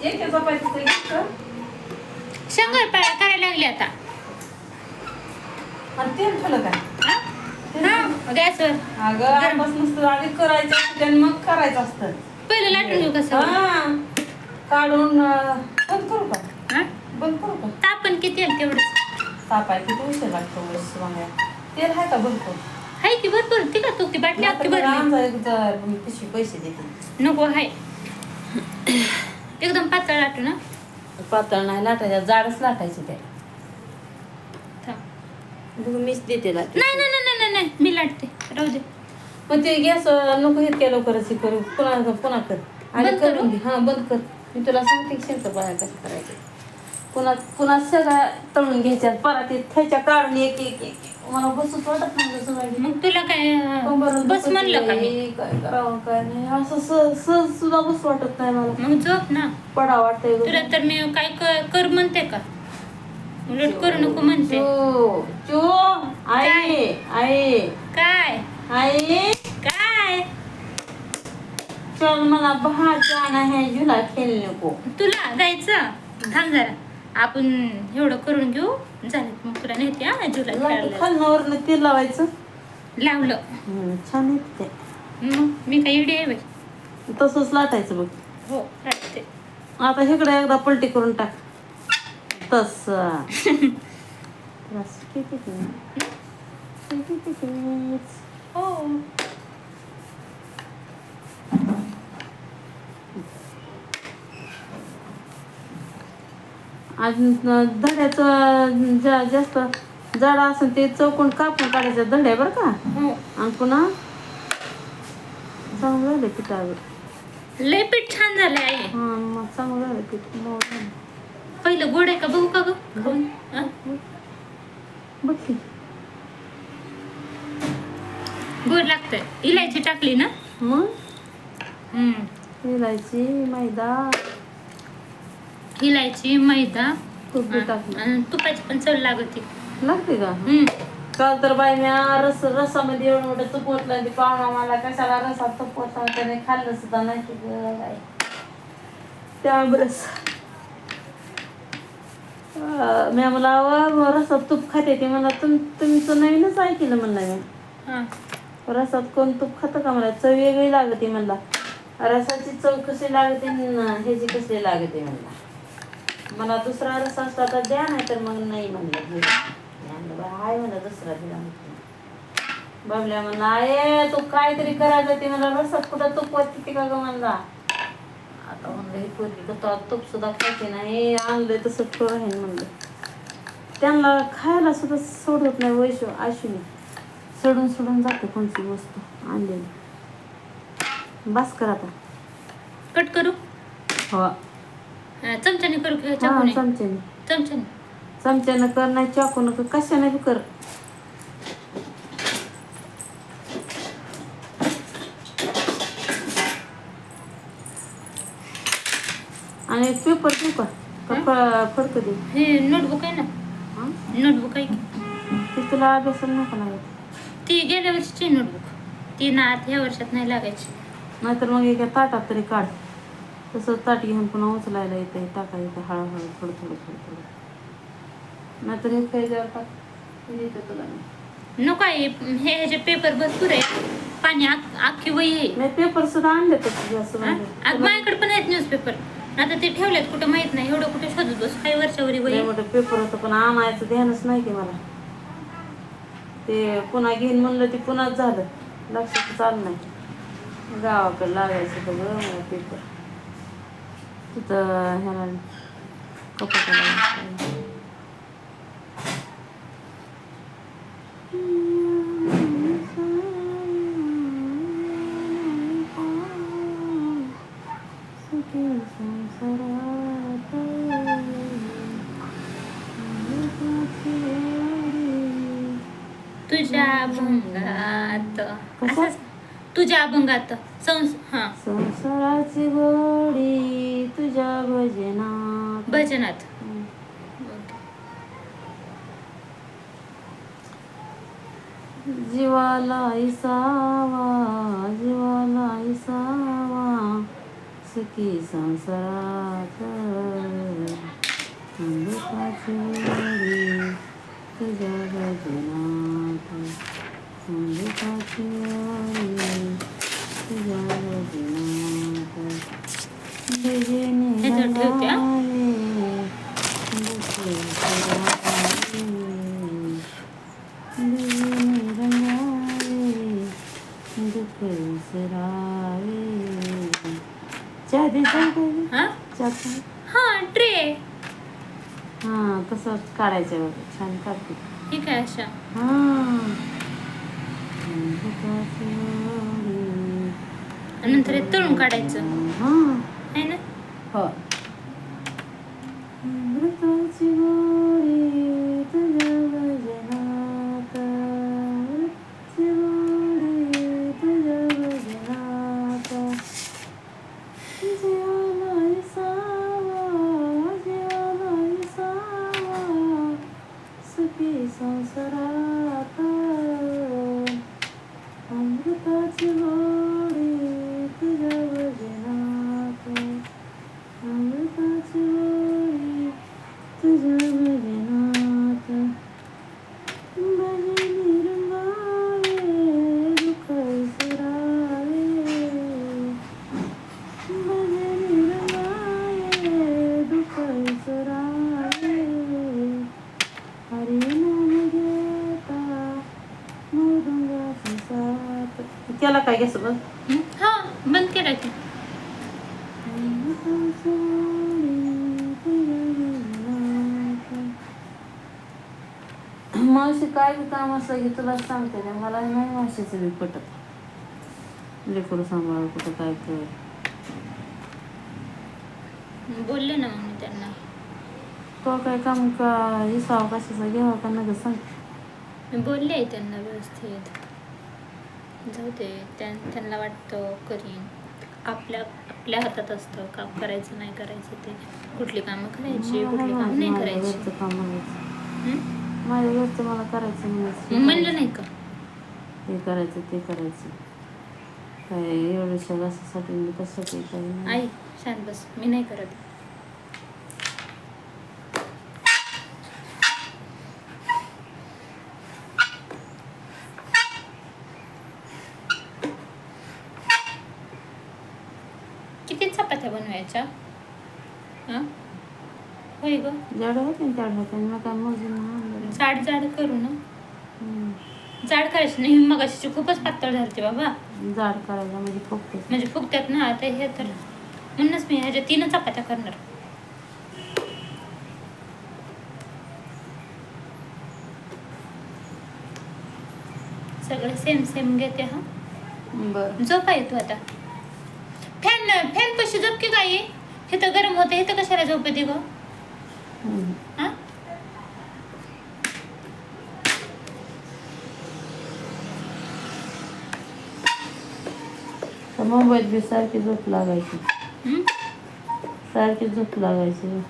एक चपातीचं एक कर. शंकरपाळ्या करायला लागली आता. आणि तेल ठेवलं काय? हा गॅसवर. अगं आपास नुसतं आधी करायचं असतं आणि मग करायचं असतं. पहिलं लाटून घेऊ कसं. हा काढून बंद करू का? हा बंद करू का? तापण किती आहे तेवढंच. तापाय किती उशीर लागतो बस वांग्या. तेल आहे का भरपूर? हाय की भरपूर ती का तू ती बाटली अख्खी भरली. पिशवी पैसे देते. नको हाय एकदम पातळ लाटू ना. पातळ नाही लाटायचं जाडच लाटायचं ते. थांब. मीच देते लाट. नाही नाही नाही नाही नाही मी लाटते राहू दे. पण ते गॅस नको इतक्या लवकरच हे करू. पुन्हा कर आणि बंद करून घे. हा बंद कर. मी तुला सांगते शंकरपाळ्या कसं करायचं. पुन्हा सगळ्या तळून घ्यायच्या परत थ्याच्या काढून एक एक एक मला बसूच वाटत नाही सगळं. मग तुला काय बस म्हणलं का मी. काय करावं काय नाही असं सहज सुद्धा बस वाटत नाही मला. मग झोप ना. पडा वाटतंय तुला तर मी काय कर म्हणते का उलट करू नको म्हणते. चो आई आई काय आई काय चल मला बाहेर जाणं है झुला खेळणे को. तुला जायचं थांब जरा आपण एवढं करून घेऊ झालं मग तुला नेते हा जुला खेळायला. खालनावरनं तेल लावायचं. लावलं छान येते ते. मग मी काही इडी आहे बाई. तसंच लाटायचं बघ. हो लाटते. आता इकडे एकदा पलटी करून टाक. तस हो अजून धड्याचं जास्त जड असेल ते चौकोन कापून काढायचं धड्या बरं का. हो आणि पुन्हा चांगलं झालं पिठावर. लय पीठ छान झालंय आई. हा मग चांगलं झालं पीठ मऊ झालं. पहिलं गोड आहे का बघू का ग खाऊन. हा? बघ की गोड लागतंय. इलायची टाकली ना. मग हम्म. इलायची मैदा इलायची मैदा तूप बी टाकलं. आणि तुपाची पण चव लागते. लागते का. काल तर बाई मी रसामध्ये एवढं मोठं तूप ओतलं ते पाहुणा मला कशाला रसात तूप ओतला त्याने खाल्लं सुद्धा नाही की बाई त्यामुळे मी मला रसात तूप खाते ते मला तुमचं नवीनच ऐकलं म्हणलं मी. रसात कोण तूप खातं का मला चव वेगळी लागते म्हणला. रसाची चव कशी लागते ह्याची कसली लागते म्हणला. मला दुसरा रसा असला तर द्या नाही तर मग नाही म्हणलं. हाय म्हणलं दुसरा दिला म्हटलं. बाबल्या म्हणला आहे तू काहीतरी करायचं ते मला रसात कुठं तूप वाटते का ग म्हणला. आता म्हणलं ही पोरगी तूप सुद्धा खायचे नाही आणलंय तसं ठेव आहे म्हणलं. त्यांना खायला सुद्धा सोडत नाही वैशू आशुने सोडून जाते कोणती वस्तू आणलेली. बस कर आता. कट करू. हो चमच्याने करू की चाकूने. चमच्यानं कर नाही चाकून कर कशाने बी कर. आणि पेपर देऊ का फडक देऊ. हे नोटबुक आहे ना. नोटबुक आहे की ते तुला अभ्यासाला नका लागत. ती गेल्या वर्षीची नोटबुक ती ना ह्या वर्षात नाही लागायची. नाहीतर मग एका ताटात तरी काढ. तसं ताट घेऊन पुन्हा उचलायला येतं टाकायला येतं हळूहळू थोडं. नाहीतर हे खायच्यावर टाक येतं तुला. नको आहे हे ह्याचे पेपर भरपूर आहे. पाणी अख्खी वही आहे. मी पेपर सुद्धा आणले तर असं माझ्याकडे पण आहेत न्यूजपेपर. आता ते ठेवलेत कुठं माहित नाही. एवढं कुठे शोधत बस काही वर्षावरी वही. मोठं पेपर होतं पण आणायचं ध्यानच नाही की मला. ते पुन्हा घेईन म्हणलं ते पुन्हाच झालं लक्षातच आलं नाही. गावाकडे लागायचं बघ मला पेपर तिथं ह्याला कपाटाला. तुझ्या अभंगात असंच तुझ्या अभंगात संसाराची गोडी तुझ्या भजनात जीवाला इसावा सुखी संसारात अमृताची ओढी तुझ्या भजनात अमृताची ओढी तुझ्या भजनात बिजनी रंगावे दुखे सरावे बिजनी रंगावे दुखे सरावे चहा द्यायचा हा चहा हा ट्रे हां कसं काढायचं बघ छान काढते ठीक आहे अशा आणि नंतर हे तळून काढायचं आहे ना हो अमृताची गोडी तुझ्या भजनात अमृताची गोडी तुझ्या भजनात जीवाला विसावा जीवाला विसावा सुखी संसारात अमृताची गोडी तुझ्या भजनात अमृताची गोडी तुझ्या भजनात भजनी रंगावे दुःख विसरावे भजनी रंगावे दुःख विसरावे हरिनाम घेता मृदुंगाची साथ त्याला काय घ्यायचं बघ हा बंद केला की मावशी काय बी काम असलं की तुला सांगते ना मला नाही मावशीचं बी पटत लेकरू सांभाळ कुठं काय कर बोलले ना मग मी त्यांना तो काय काम का हिसाव कशाचा घ्यावा का नका सांग मी बोलले आहे त्यांना व्यवस्थित जाऊ दे त्यांना वाटतं करीन आपल्या हातात असतं काम करायचं नाही करायचं ते कुठली कामं करायची कुठली काम नाही करायची घरचं काम म्हणायचं हं? माझ्या घरचं मला करायचं मग म्हणायचं म्हणलं नाही का हे करायचं ते करायचं काय एवढ्याशा घासासाठी मी कशासाठी काही नाही आई शांत बस मी नाही करत किती चपात्या बनवायच्या हा होय ग जड होते ना त्याड होते मग काय मोजून आणलं जाड जाड करू ना हम्म. जाड करायची नाही मग अशी खूपच पातळ झालते बाबा जाड करायला म्हणजे फुकते म्हणजे फुगत्यात ना आता हे तर म्हणूनच मी ह्याच्या 3 चपात्या करणार सगळे सेम सेम घेते हा बरं झोपा येतो आता फॅन पशी झोप की काय हे तर गरम होते हे तर कशाला झोप येते ग हम्म. हा तर मुंबईत बी सारखी झोप लागायची हम्म? सारखी झोप लागायची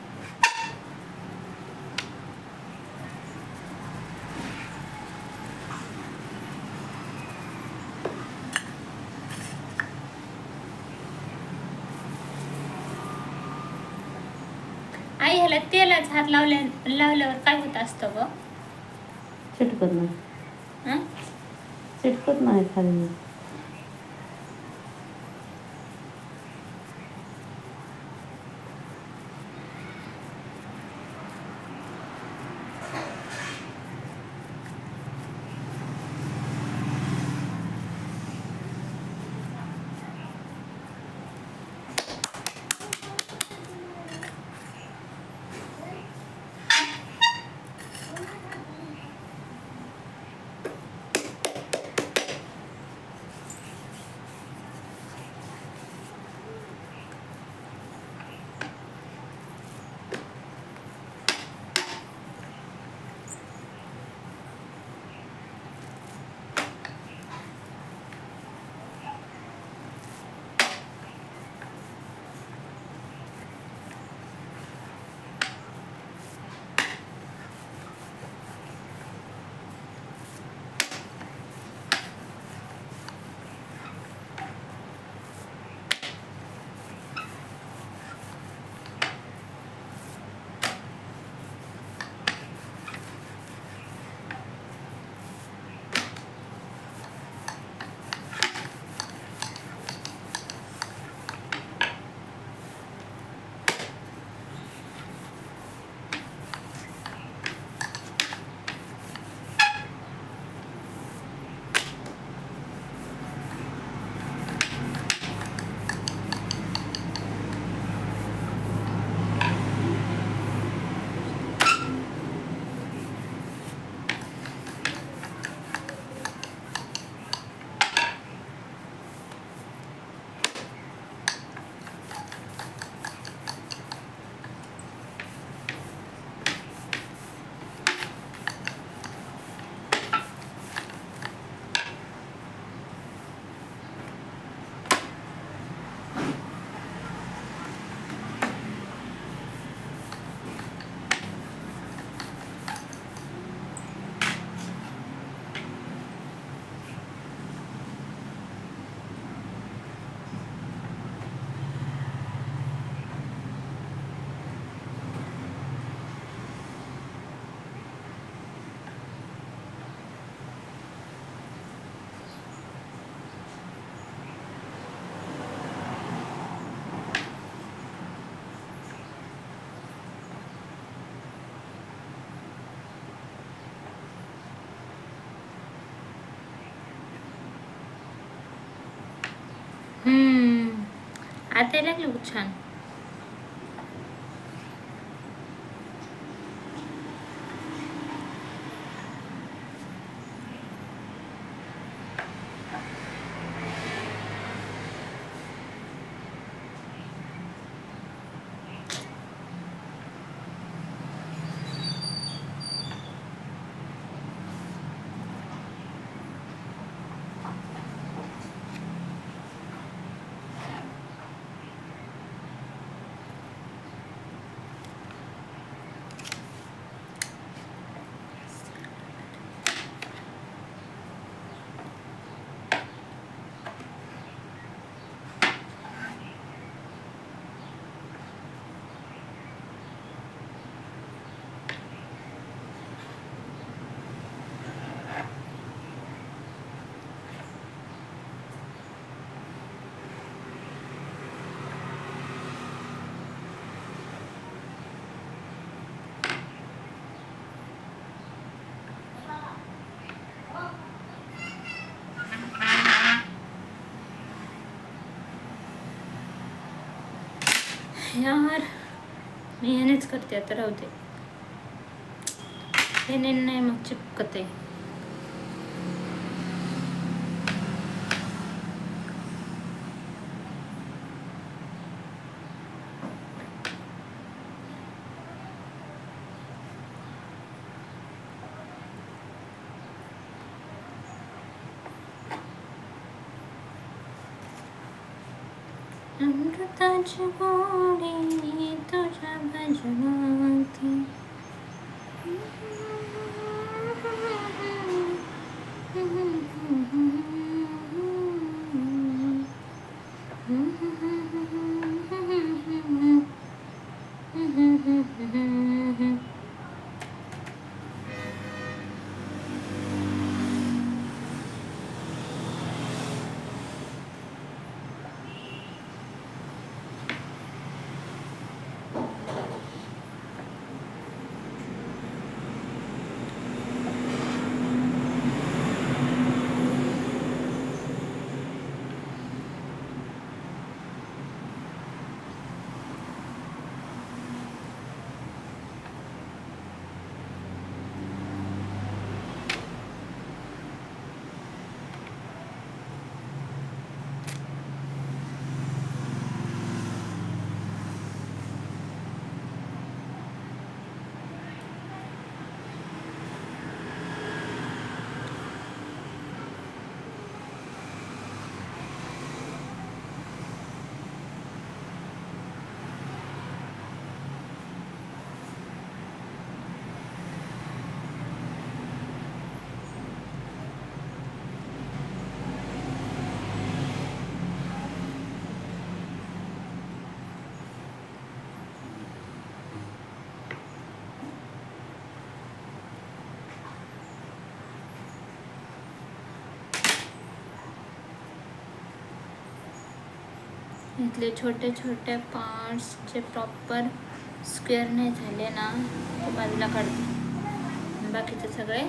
आई ह्याला तेलाच हात लावल्यावर काय होत असतं ग चिटकत नाही हा? चिटकत नाही खाली आता यायला लागलं खूप छान. यार मी ह्यानेच करते आता, राहू दे. ह्याने नाही मग चिपकत आहे. अमृताची गोडी तुझ्या भजनाती. इथले छोटे छोटे पार्ट्स जे प्रॉपर स्क्वेअर नाही झाले ना ते बाजूला काढते. बाकीचे सगळे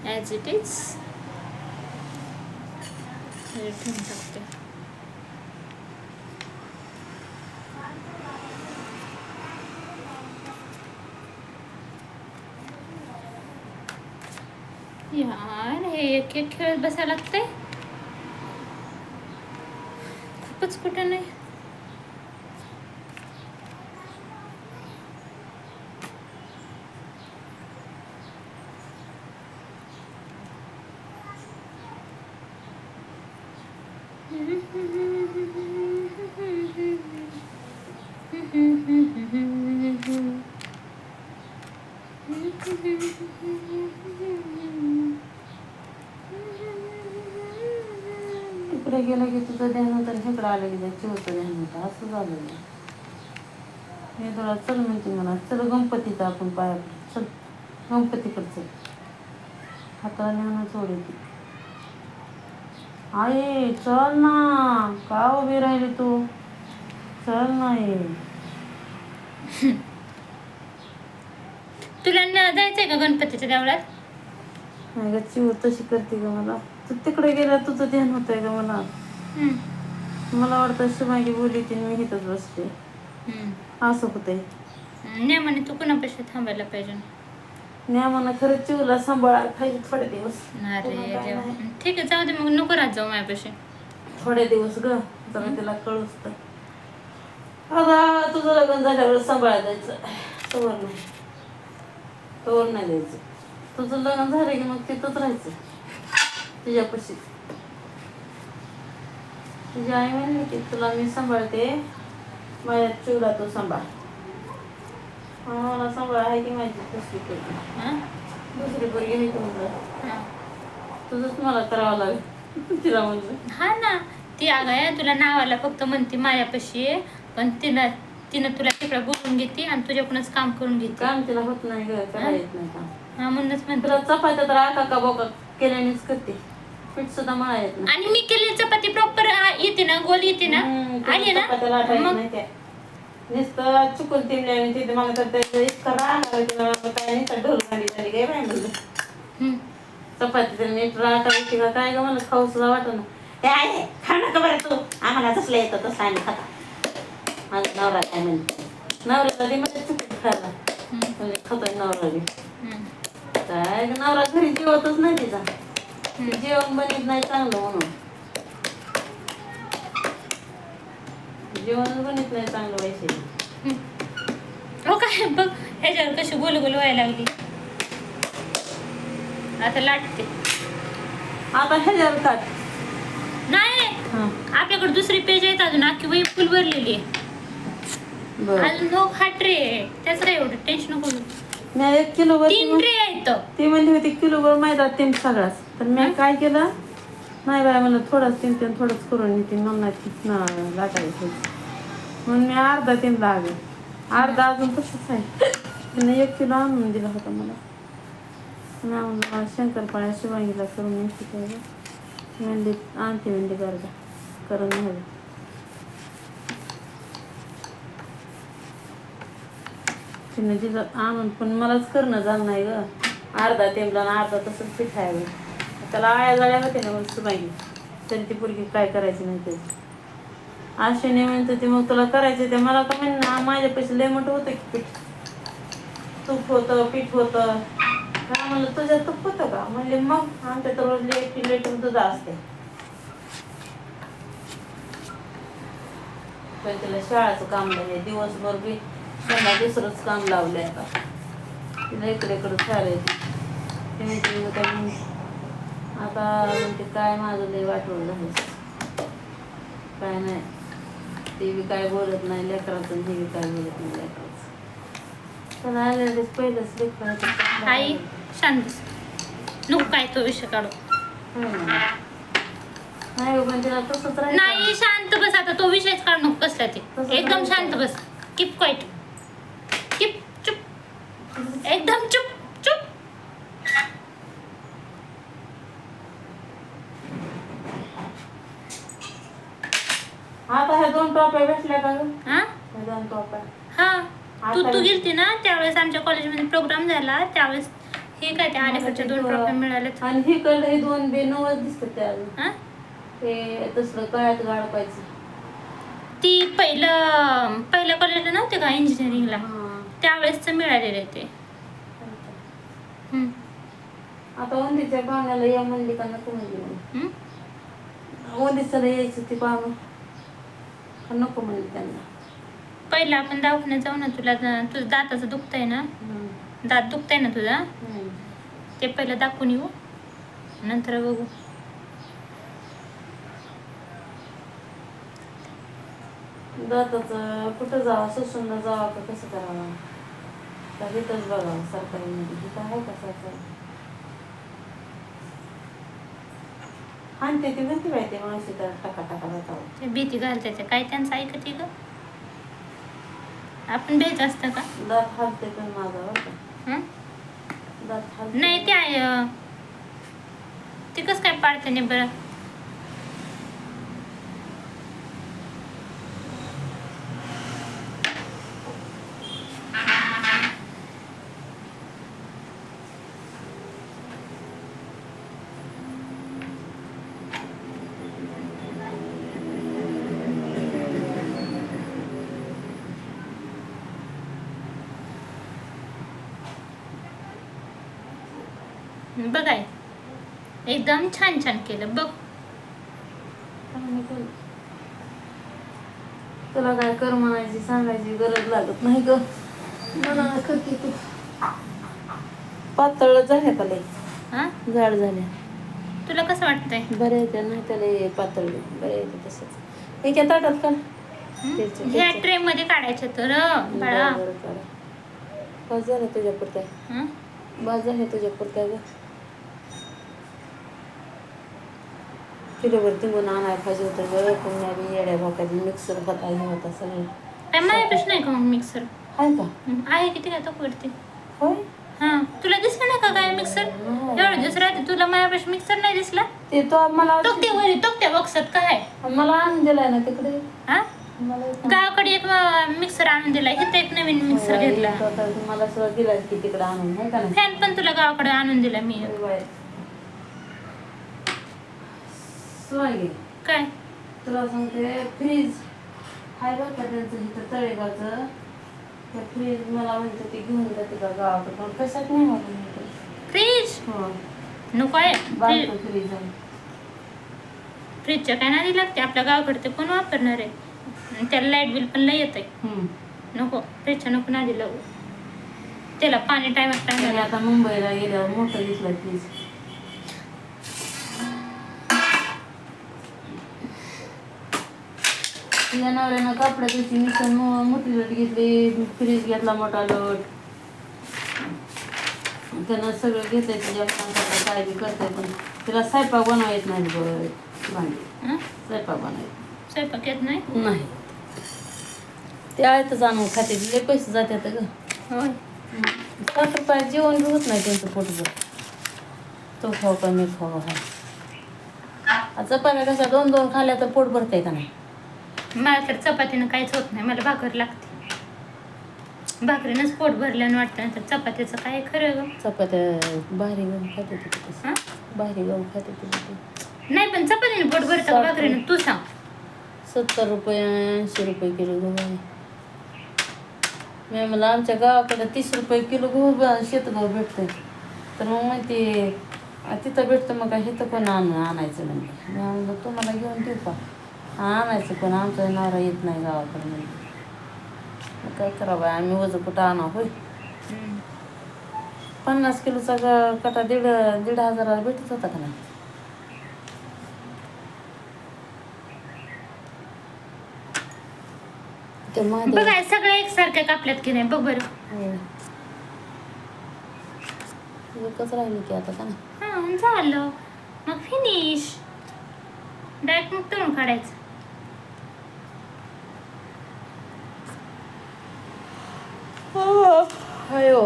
ॲज इट इज ठेवून टाकते. यार हे एक एक खेळत बसायला लागतंय. खूपच कुठं नाही. तिकडे गेलं की तुझं ध्यान होतं, इकडं आलं की त्याची होतं ध्यान होतं. असं झालं. हे थोडा चल म्हणते मला, चल गणपतीचा आपण पाया चल, गणपतीकडे चल. हाताला नेऊन सोडते. आई चल ना, का उभी राहिली तू? चल नाही. तुला जायचंय का गणपतीच्या देवळात? नाही गच्ची तशी करते का मला. तू तिकडे गेल्या तुझं ध्यान होतंय का मला? मला वाटतं शुभांगी बोलली ती मी इथंच बसते. असं होतंय. नेमाने तू कुणापेक्षा थांबायला पाहिजे. नेमानं खरंच चिवला सांभाळायला पाहिजे थोडे दिवस. अरे पुन्हा काय देवा. नाही. ठीक आहे जाऊ दे मग नको राहत जाऊ माझ्यापाशी. थोडे दिवस ग जरा तिला कळूच तर. आता तुझं लग्न झाल्यावर सांभाळायला जायचं. तोवर नाही द्यायचं. तुझं लग्न झालं की मग तिथंच राहायचं तुझ्यापाशी. तुझी आई म्हणली की तुला मी सांभाळते, माझ्या चिवला तू सांभाळ. मला सांभाळ आहे की माझी दुसरी पोरगी आहे की म्हणलं तुझंच मला करावं लागेल. तिला म्हणलं हा ना ती अगं तुला नावाला फक्त म्हणते माझ्यापाशी आहे, पण तिनं तुला तिकडे बोलून घेते आणि तुझ्याकडूनच काम करून घेते. काम तिला होत नाही ग, करायला येत नाही काम. हा म्हणूनच म्हणते. तुला चपात्या तर आका बोका केल्यानेच करते, पीठ सुद्धा मळा येत नाही. आणि मी केलेली चपाती प्रॉपर येते ना, गोल येते ना, आली ना मग नुसतं चुकून तिमल्याने तिथे मला तर त्याचं इतकं राहणार काय नाही तर ढोल गाडी झाली काय बाय म्हणलं. चपाती तर नीट राहता का काय ग मला खाऊ सुद्धा वाटत ना. ते आहे खा नका बरं तू, आम्हाला तसलं येतं तसं आम्ही खाता. माझा नवरा काय म्हणते, नवऱ्याला दे म्हणजे चुकून खायला म्हणजे खातोय नवरा बी. काय नवरा घरी जेवतच नाही तिचा, जेवण बनत नाही चांगलं म्हणून. जेवणच बनत नाही चांगलं वैसे. हो काय बघ ह्याच्यावर कशी गोल गोल व्हायला लागली. आता लाटते. आता ह्याच्यावर काढ. नाही आपल्याकडे दुसरी पेज आहेत अजून, अख्खी वही फुल भरलेली आहे. अजून नो खाट रे, त्याच काय एवढं टेन्शन नको. मी 1 किलोवर 3 ट्रे आहेत. ती म्हणली होती किलोवर मैदा 3 सगळाच. तर मी काय केलं नाही बाय म्हणलं थोडंच 3 थोडंच करून येते मला नाही लाटायचं म्हणून मी अर्धा 3 लागेल. अर्धा अजून तसंच आहे. तिने 1 किलो आणून दिला होता मला. मला शंकरपाळ्या शिवांगीला करून न्यायची काय म्हणली आणते म्हणली गरजा करून न्यावी. तिने दिलं आणून पण मलाच करणं झालं नाही ग. अर्धा तेमला आणि अर्धा तसंच पीठ आहे. त्याला आळ्या जाळ्या होते ना मग शिवांगी, तरी ती पोरगी काय करायची नाही त्याची. आशेने म्हणते ते मग तुला करायचं ते मला का म्हणणं माझ्या पैसे लय मोठं होतं की पीठ. तूप होतं पीठ होतं का म्हणलं तुझ्या तूप होतं का म्हणले मग आमच्या तर रोज 1 लिटर दूध असते. पण तिला शाळाचं काम नाही दिवसभर बी त्यांना दुसरंच काम लावलंय. आता तिला इकडे खेळायला आता म्हणते काय माझं लय वाटवलं झालं काय नाही. ते बी काय बोलत नाही लेकराचं, हे बी काय बोलत नाही लेकराचं. पण आलेच पहिलंच लेकराचं. आई शांत नको काय तो विषय काढू. नाही पण तिला तसंच राहायचं. नाही शांत बस आता, तो विषयच काढू नको कसला ते. एकदम शांत बस. Keep quiet. कीप चुप. एकदम चुप चुप. आता ह्या 2 टोप्या भेटल्या का ग? हा 2 टोप्या. हा तू गेलती ना त्यावेळेस आमच्या कॉलेजमध्ये प्रोग्राम झाला त्यावेळेस हे काय त्या अलीकडच्या 2 ट्रॉफी मिळाल्या. आणि ही कळलं हे 2 बेनवच दिसतात त्या अजून. ते तसलं गळ्यात गाडपायचं. ती पहिल्या कॉलेजला नव्हते का इंजिनिअरिंगला, त्यावेळेसच मिळालेलं आहे ते. आता उंदीच्या पाहुण्याला या म्हणली का नको म्हणली. उंदीच्याला यायचं ती पाहुणं नको म्हणली त्यांना. पहिला आपण दवाखान्यात जाऊ ना, तुझं दाताचं दुखतंय ना, दात दुखतंय ना तुझा, ते पहिलं दाखवून येऊ नंतर बघू. दाताचं कुठं जावं, सुसूनला जावं का कसं करावं, तर इथंच बघावं सरकारीमध्ये. तिथं आहे का सरकारी? आणते ती म्हणते माहिती मावशी तर टाका टाका जातावं. ते भीती घालते ते काय त्यांचं ऐकते ग. आपण भेट असतं का? दात हालते पण माझा बरं का. दात हालते नाही ते आहे ते कसं काय पाडते नाही बरं. बघाय एकदम छान छान केलं बघ. तुला काय कर म्हणायची सांगायची गरज लागत नाही ग. मला करते तू. पातळ झाल्या का लई? हा जाड झाल्या. तुला कसं वाटतंय? बरे येते नाही त्याला पातळ बरे येते तसंच. एका ताटात का ह्या ट्रे मध्ये काढायचं तर बाळा. बस झालं तुझ्या पुरत्या. बस झालं तुझ्या पुरत्या ग. किलोभर तिंबून आणायला पाहिजे होतं ग. पुन्हा बी येड्या भोकाची मिक्सर होता हे होता सगळं. काय माझ्यापाशी नाही का मग मिक्सर? आहे का? आहे किती काय तो पडते. होय. हा तुला दिसलं नाही का काय मिक्सर? एवढं दिवस राहते तुला माझ्यापाशी मिक्सर नाही दिसला? ते तो मला तोक्त्या बॉक्सात काय मला आणून दिलाय ना तिकडे. हा गावाकडे एक मिक्सर आणून दिला, इथे एक नवीन मिक्सर घेतला. मला सगळं दिलाय की तिकडे आणून आहे का नाही. फॅन पण तुला गावाकडे आणून दिला मी. काय तुला सांगते फ्रीज हाय बघ का त्यांचं इथं तळेगावचं. त्या फ्रीज मला म्हणते ते घेऊन जाते का गावाकडे पण कशात नाही मला फ्रीज. हो नको आहे बारकं फ्रीज आहे. फ्रीजच्या काय नादी लागते आपल्या गावाकडे ते कोण वापरणार आहे. त्याला लाईट बिल पण लई येत आहे. नको फ्रीजच्या नको नादी लागू. त्याला पाणी टायमात आता मुंबईला गेल्यावर मोठं दिसलं फ्रीज. तुझ्या नवऱ्यानं कापड्या त्याची मिशन मोठी लोट घेतली. फ्रीज घेतला मोठा लोट. त्यानं सगळं घेतंय तुझ्या काय बी करताय पण तिला स्वयंपाक बनवा येत नाही बघ. भांडी स्वयंपाक बनवायचं स्वयंपाक येत नाही. नाही ते आयतच आणून खाते. लय पैसे जातात ग. होय 7 रुपयात जेवण बी होत नाही त्यांचं पोटभर. तो खाऊ का मी खाऊ हा. चपात्या कशा 2-2 खाल्ल्या तर पोट भरतंय का नाही. मला तर चपातीनं काहीच होत नाही. मला भाकर लागते. भाकरीनंच पोट भरल्यानं वाटतं. तर चपातीचं काय खरं ग. चपात्या बाहेर गहू खाते तिथे. बाहेर गहू खाते तिथे. नाही पण चपातीने पोट भरतं का भाकरीनं तू सांग. 70 रुपये 80 रुपये किलो गहू आहे. मी मला आमच्या गावाकडे 30 रुपये किलो गहू शेतगहू भेटतंय. तर मग म्हणते तिथं भेटतं मग काय इथं कोण आणायचं नाही. मी म्हणलं तुम्हाला घेऊन देऊ का. आणायचं कोण आमचा नवरा येत नाही गावाकडे म्हणजे. मग काय करावं आम्ही वजं कुठं आणा होय. 50 किलोचा कटा 1,500 भेटत होता का नाही. बघा सगळं एकसारख्या कापल्यात की नाही बघ बरं. एकच राहिली की आता का नाही. झालं मग फिनिश. डायरेक्ट मग तळून काढायचं. अयो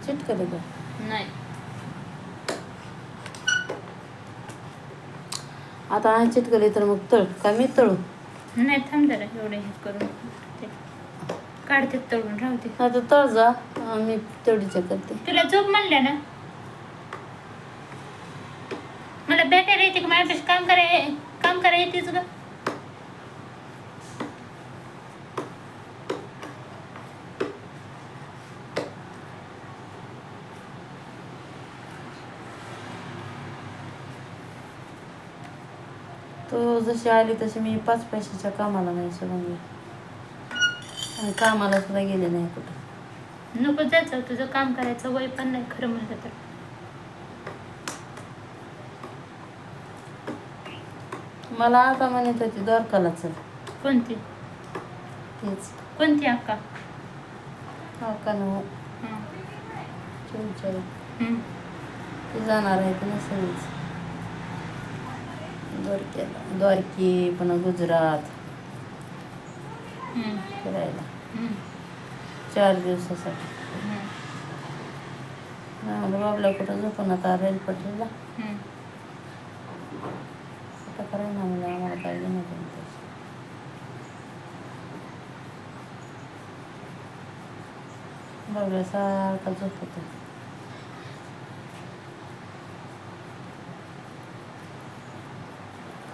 चिटकले का नाही. आता चिटकले तर मग तळ का मी तळू. नाही थांब जरा एवढे हे करून ते काढते तळून राहते. आता तळ जा मी तेवढीच्या करते. तुला झोप म्हणल्या ना. मला भेटायला येते का माझ्यापेक्षा काम करायला येतेच ग. तो जशी आली तशी मी 5 पैशाच्या कामाला नाही सोडून आणि कामाला सुद्धा गेले नाही कुठं. नको जायचं तुझं काम करायचं वय पण नाही खरं म्हणलं तर. मला आता म्हणत होती द्वारकाला चल. कोणती तेच कोणती अक्का. हो का ना. ती जाणार आहे तर सगळीच द्वारकी पुन्हा गुजरात फिरायला 4 दिवसासाठी. बाबला कुठं झोपून आता रेल पटरीला आता करायला मला आम्हाला काय घेणं बाबला सारखा झोपत.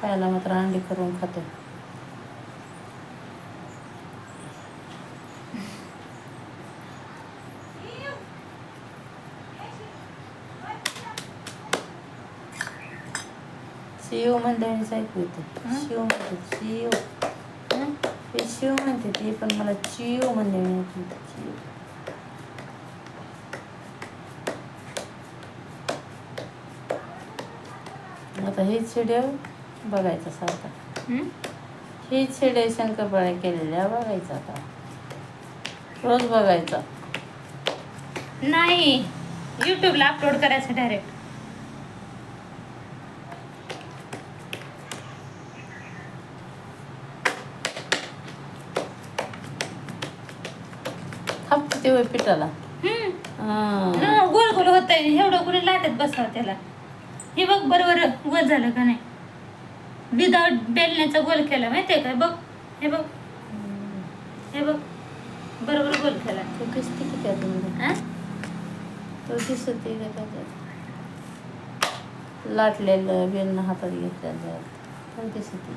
खायला मात्र अंडी करून खातो. शिव म्हणल्यानेच ऐकू येतं. हं? शिव म्हणते शिव. हं? ते शिव म्हणते ते, पण मला चिव म्हणल्याने ऐकू येतं. चिव. आता हेच शेड्या बघायचं सारखा. हं? हेच शेड्या शंकरपाळ्या केलेल्या बघायचं आता. रोज बघायचा. नाही, यूट्यूबला अपलोड करायचं डायरेक्ट. थांबते ते होय पिठाला. गोल गोल होत आहे, एवढं कुणी लाटत बसावं त्याला. हे बघ बरोबर गोल झालं का नाही. विदाउट बेलण्याचा गोल केला माहितीये का. बघ हे बघ, हे बघ बरोबर गोल केला. तो दिसते की काय तुम्हाला? हा? तो दिसते का काय? लाटलेलं बेलन हातात घेतलेलं पण दिसते.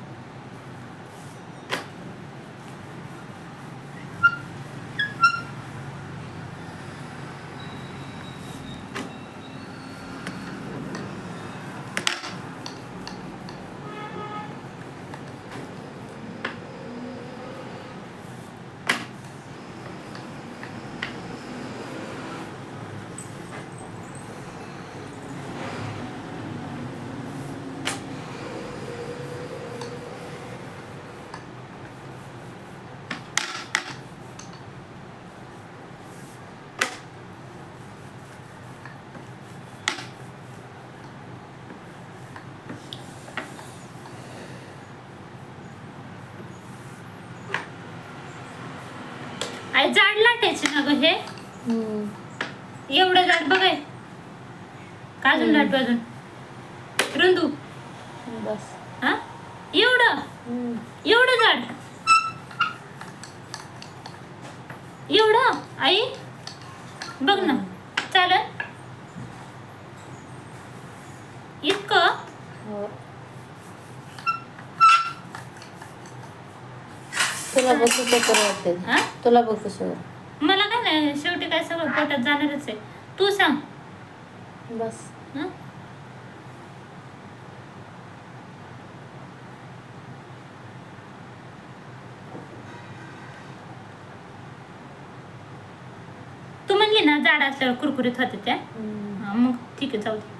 आई जाड लाटायचे ना ग हे. एवढं जाड बघाय का अजून लाटू अजून रुंदू. बस. हा एवढं एवढं जाड एवढं आई बघ ना चालेल इतकं. हो. तुला बघ कसं करू वाटते. हा तुला बघ कसं. मला काय नाही, शेवटी काय सगळं पोटात जाणारच आहे. तू सांग. बस. हं? तू म्हणली ना जाड असल्यावर कुरकुरीत होते त्या. हा, मग ठीक आहे जाऊ दे.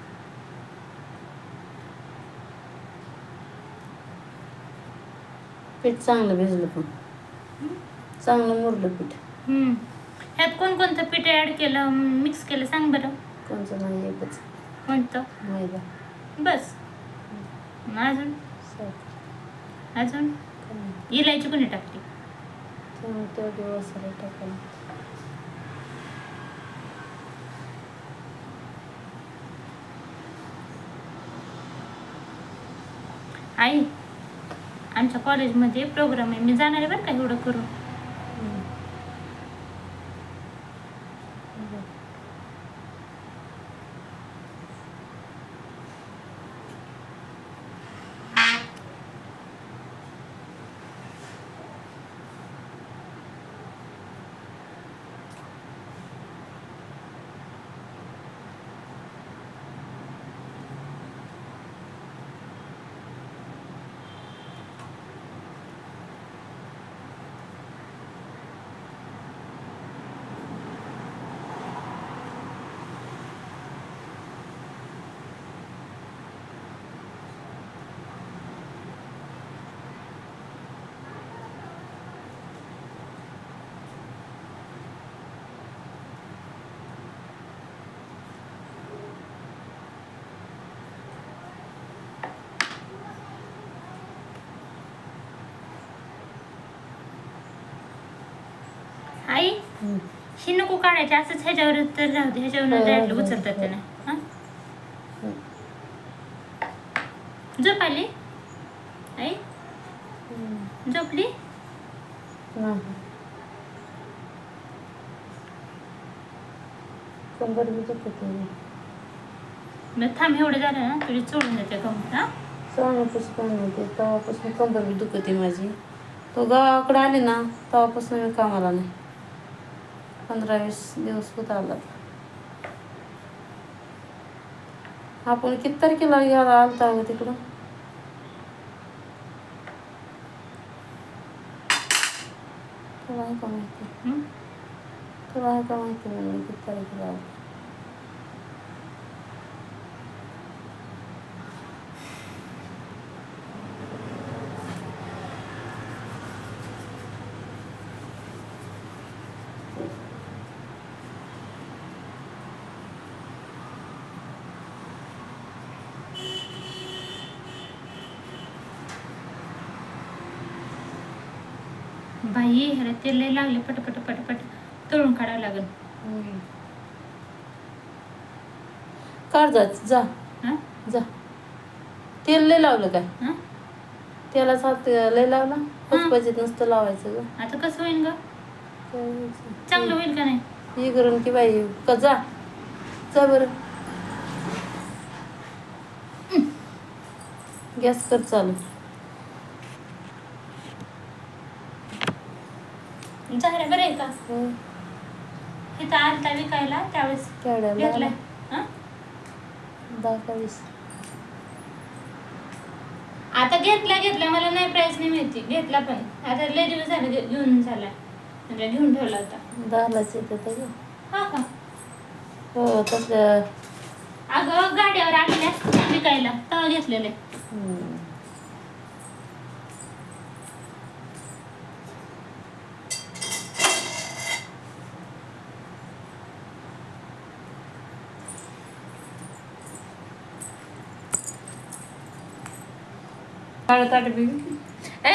पीठ चांगलं भिजलं पण चांगलं मुरलं पीठ. ह्यात कोणकोणतं पीठ ऍड केलं मिक्स केलं सांग बरं. कोणचं नाही एकच कोणतं. मैदा. बस. अजून साखर. अजून इलायची कोणी टाकली. तेवढी वसाला टाकायला. आई आमच्या कॉलेजमध्ये प्रोग्राम आहे, मी जाणार आहे बरं का एवढं करून. आई ही नको काढायची, असंच ह्याच्यावर तर राहू दे. ह्याच्यावर डायरेक्ट उचलतात त्याने. हा झोप आली आई. झोपली. कंबर बी दुखत आहे. मग थांब एवढं झालं ना तुझी सोडून देते गमत. हा सोन्यापासून काय नव्हते तेव्हापासून कंबर बी दुखत आहे माझी. तो गावाकडे आले ना तेव्हापासून मी कामाला नाही. 15-20 दिवस होत आला. आपण किती तारखेला घ्यायला आलता अगं तिकडं. तुला आहे का माहिती? हं? तुला आहे का माहिती म्हणून किती तारखेला आलं? बाई ह्याला तेल लय लागले, पटपट पटपट तळून काढावं लागेल. काढ जा हं? जा. तेल लय लावलं काय? हं? तेलाच हात लय लावला. पचपचीत नुसतं लावायचं ग. आता कसं होईल ग? चांगलं चांगलं होईल का नाही? हे करून की बाई का जा बरं. गॅस कर चालू. झालं बरं आहे का? हो. इथं आलता विकायला त्यावेळेस केवढ्याला घेतलाय. आला? हं? 10 का 20. आता घेतला मला नाही प्राइस नाही माहिती. घेतला पण आता लय दिवस झाले घेऊन झाला, म्हणजे घेऊन ठेवला होता. 10लाच येतं ग. हा का? हो तसं. अगं गाड्यावर आणल्या विकायला तेव्हा घेतलेले. ए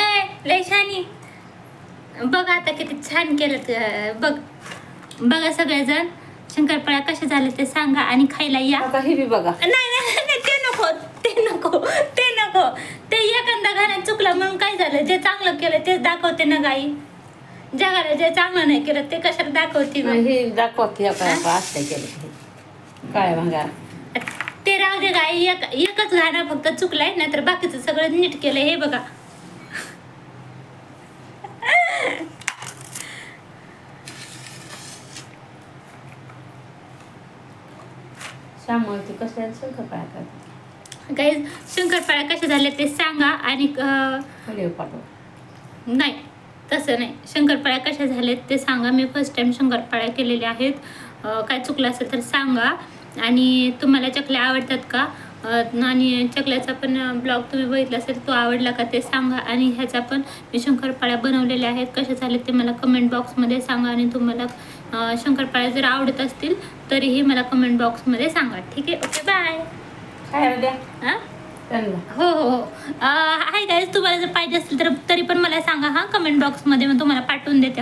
लय छानी बघ आता किती छान केलं बघ. बघा सगळेजण शंकरपाळ्या कशा झाल्या ते सांगा आणि खायला या. आता हे बी बघा. नाही ते नको ते एखादा गाणं चुकलं म्हणून काय झालं. जे चांगलं केलं तेच दाखवते ना गाई. जगाला जे चांगलं नाही केलं ते कशाला दाखवते ग? हे दाखवा की असं केलं काय भांगा. ते राहू दे गाई. एकच गाणं फक्त चुकलंय, नाहीतर बाकीचं सगळं नीट केलंय. हे बघा. शामवरती कसल्या शंकरपाळ्या करतात? गाई शंकरपाळ्या कशा झाल्या ते सांगा आणि व्हिडिओ पाठव. नाही तसं नाही, शंकरपाळ्या कशा झाल्यात ते सांगा. मी फर्स्ट टाइम शंकरपाळ्या केलेल्या आहेत. काय चुकलं असेल तर सांगा. आणि तुम्हाला चकल्या आवडतात का? आणि चकल्याचा पण ब्लॉग तुम्ही बघितला असेल, तो आवडला का ते सांगा. आणि ह्याचा पण मी शंकरपाळ्या बनवलेल्या आहेत. कशा झाले ते मला कमेंट बॉक्समध्ये सांगा. आणि तुम्हाला शंकरपाळ्या जर आवडत असतील तरीही मला कमेंट बॉक्समध्ये सांगा. ठीक आहे, ओके बाय. काय द्या हां त्यांना. हो आहे गाईज. तुम्हाला जर पाहिजे असेल तर तरी पण मला सांगा हां कमेंट बॉक्समध्ये, मग तुम्हाला पाठवून देते.